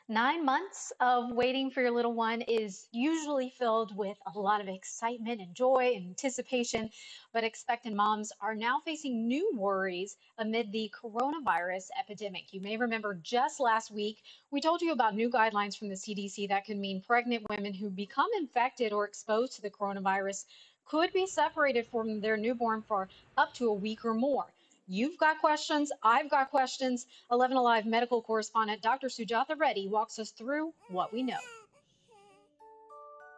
9 months of waiting for your little one is usually filled with a lot of excitement and joy and anticipation, but expectant moms are now facing new worries amid the coronavirus epidemic. You may remember just last week, we told you about new guidelines from the CDC that could mean pregnant women who become infected or exposed to the coronavirus could be separated from their newborn for up to a week or more. You've got questions. I've got questions. 11 Alive medical correspondent Dr. Sujatha Reddy walks us through what we know.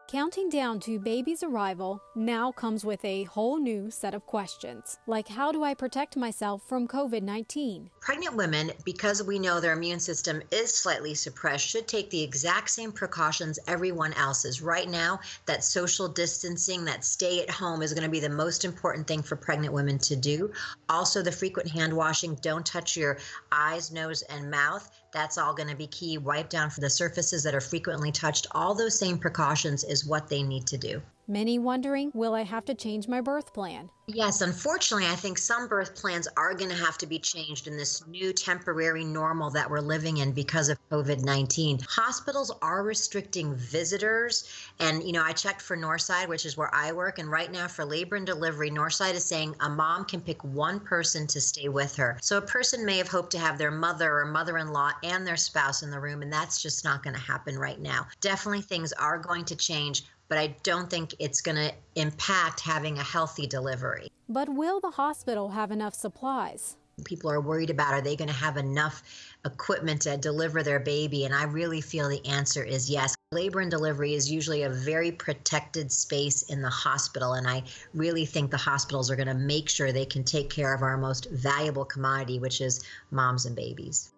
Counting down to baby's arrival now comes with a whole new set of questions, like how do I protect myself from COVID-19? Pregnant women, because we know their immune system is slightly suppressed, should take the exact same precautions everyone else is. Right now, that social distancing, that stay at home is going to be the most important thing for pregnant women to do. Also, the frequent hand washing, don't touch your eyes, nose, and mouth. That's all going to be key. Wipe down for the surfaces that are frequently touched. All those same precautions is what they need to do. Many wondering, will I have to change my birth plan? Yes, unfortunately, I think some birth plans are going to have to be changed in this new temporary normal that we're living in because of COVID-19. Hospitals are restricting visitors. And, I checked for Northside, which is where I work. And right now for labor and delivery, Northside is saying a mom can pick one person to stay with her. So a person may have hoped to have their mother or mother-in-law and their spouse in the room, and that's just not going to happen right now. Definitely things are going to change, but I don't think it's going to impact having a healthy delivery. But will the hospital have enough supplies? People are worried about, are they going to have enough equipment to deliver their baby? And I really feel the answer is yes. Labor and delivery is usually a very protected space in the hospital, and I really think the hospitals are going to make sure they can take care of our most valuable commodity, which is moms and babies.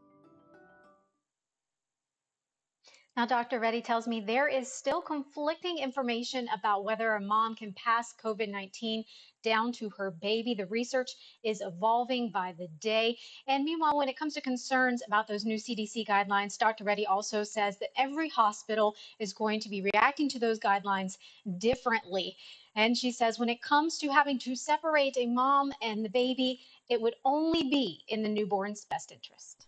Now, Dr. Reddy tells me there is still conflicting information about whether a mom can pass COVID-19 down to her baby. The research is evolving by the day. And meanwhile, when it comes to concerns about those new CDC guidelines, Dr. Reddy also says that every hospital is going to be reacting to those guidelines differently. And she says when it comes to having to separate a mom and the baby, it would only be in the newborn's best interest.